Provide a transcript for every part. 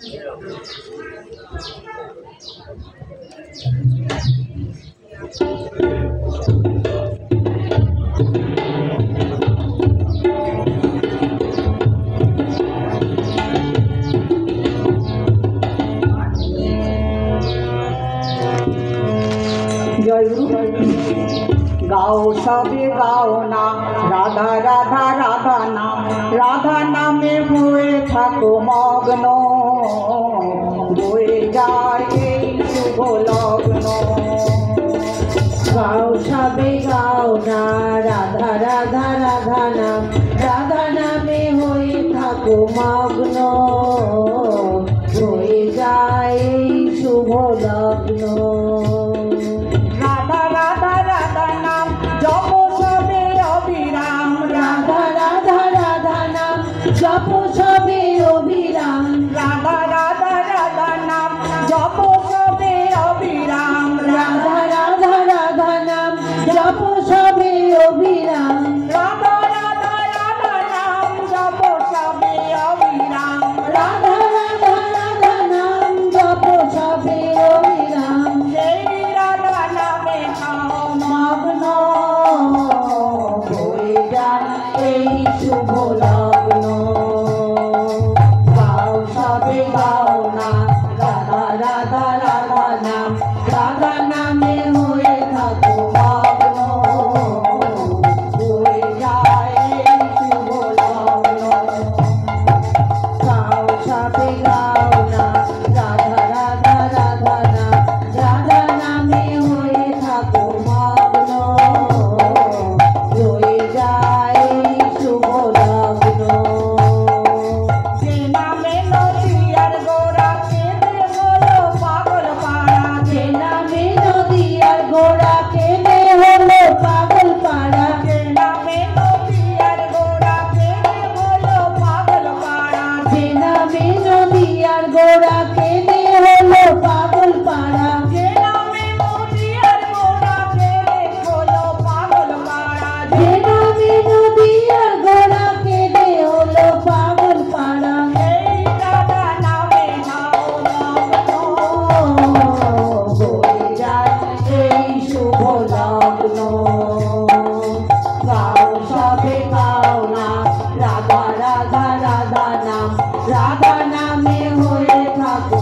जय गुरु। गाओ सबे गाओ नाम राधा राधा राधा नाम, राधा नामे हुए থাকো মগ্ন, বয়ে যায় এই শুভ লগ্ন। গাও সবে গাও না রাধা রাধা রাধা নাম, রাধা নামে হয়ে থাকো মগ্ন, হয়ে যায় এই শুভ লগ্ন। রাধা রাধা রাধা নাম জপ সবে অবিরাম, রাধা রাধা রাধা নাম জপ সবে অবিরাম, রাধা রাধা রাধা নাম জপ সবে অবিরাম, রাধা রাধা রাধা নাম জপ সবে অবিরাম, রাধা রাধা রাধা নাম জপ সবে অবিরাম, রাধা রাধা রাধা নাম জপ সবে অবিরাম। সেই রাধা নামে খাও মগ্ন হয়ে যায় এই শুভ লগ্ন। গাও সবে গাও না রাধা রাধা রাধা নাম, রাধা নামে হয়ে থাকো মগ্ন, হয়ে যায় এই শুভ লগ্ন। গাও সবে গাও না রাধা রাধা রাধা নাম, রাধা নামে হয়ে থাকো মগ্ন, হয়ে যায় এই শুভ লগ্ন। যে নামে নদী আর গোরা কেঁদে হলো পাগল পাড়া, যে নামে নদী আর গোড়া কেঁদে হলো পাগল পাড়া, যে নামে নদী আর গোরা কেঁদে হলো পাগল পাড়া, যে নামে নদী আর গোড়া কেঁদে হলো পাগল পাড়া, যে নামে নদী আর গোরা কেঁদে হলো পাগল পাড়া, যে নামে নদী আর গোড়া কেঁদে হলো পাগল পাড়া। এই রাধা নামে খাও মগ্ন, হয়ে যায় এই শুভ লগ্ন। গাও সবে গাও না রাধা রাধা রাধা নাম, রাধা নামে হয়ে থাকো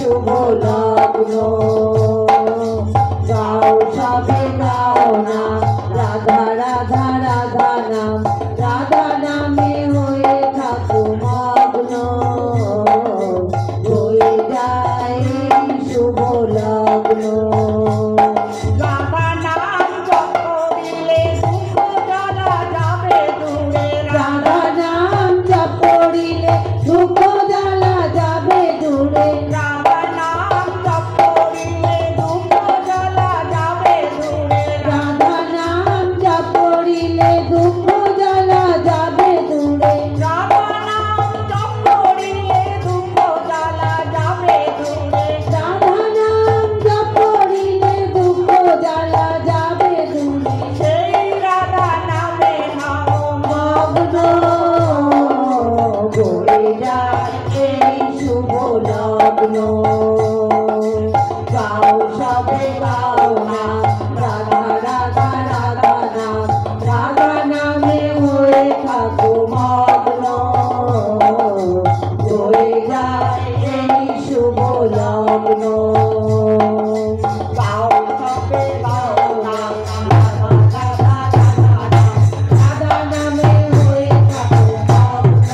শুভ লগ্ন গাও সবে গাও না রাধা রাধা রাধা নাম রাধা নামে হয়ে থাকো মগ্ন হয়ে যায় শুভ লগ্ন রাধা নাম জপ করিলে দুঃখ জ্বালা যাবে দূরে রাধা নাম জপ করিলে দুঃখ জ্বালা যাবে দূরে রাধা নাম জপ করিলে দুঃখ জ্বালা যাবে দূরে রাধা নাম জপ করিলে দুঃখ জ্বালা যাবে দূরে রাধা নাম জপ করিলে দুঃখ জ্বালা যাবে দূরে রাধা নাম জপ করিলে দুঃখ জ্বালা যাবে দূরে সেই রাধা নামে নাও মগ্ন হয়ে যায় এই শুভ লগ্ন গাও সবে গাও না রাধা রাধা রাধা নাম রাধা নামে হয়ে থাকো মগ্ন হয়ে যায় এই শুভ লগ্ন গাও সবে গাও না রাধা নামে হয়ে থাকো মগ্ন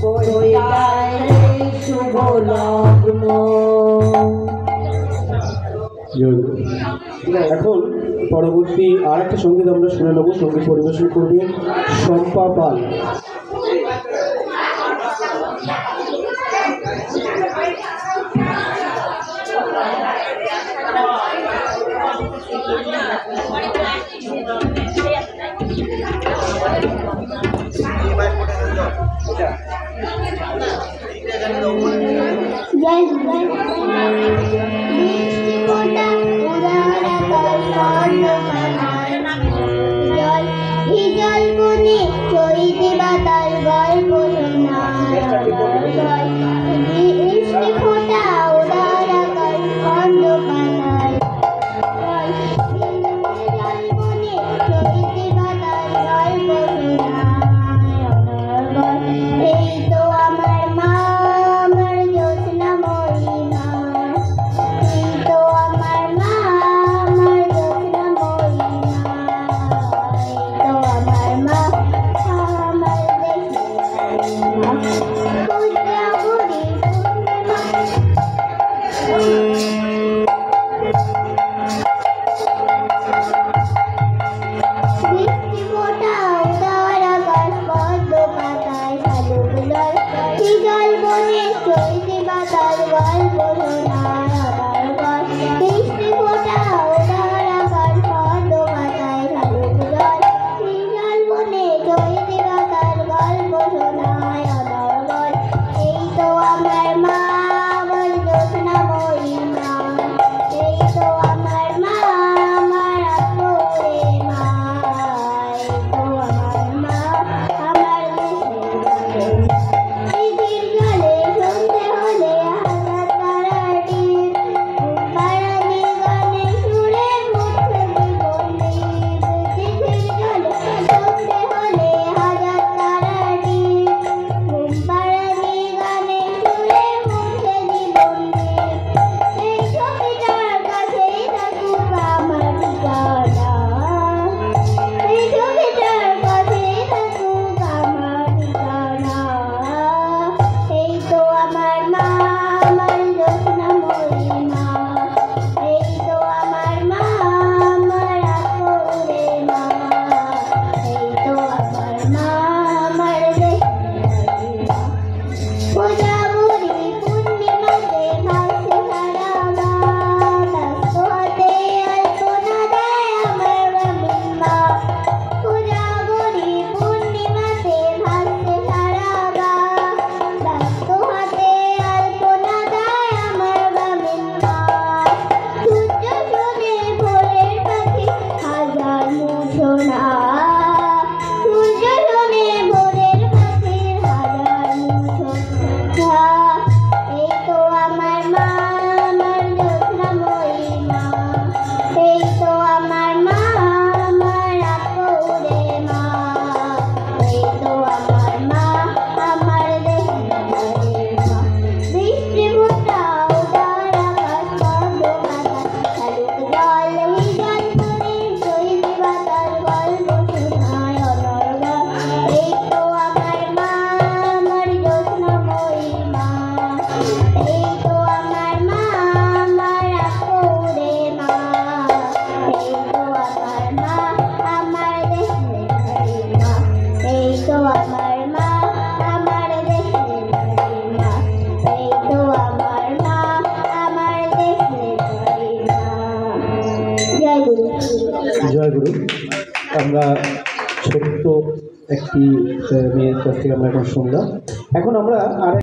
হয়ে যায় এই শুভ লগ্ন এখন পরবর্তী আর একটা সঙ্গীত আমরা শুনে নেব। সঙ্গীত পরিবেশন করবে শম্পা পাল। এই তো আমার মা আমার জ্যোৎস্না ময়না হলো আমরা ছোট্ট একটি মেয়ের কাছ থেকে আমরা এখন শুনলাম। এখন আমরা আর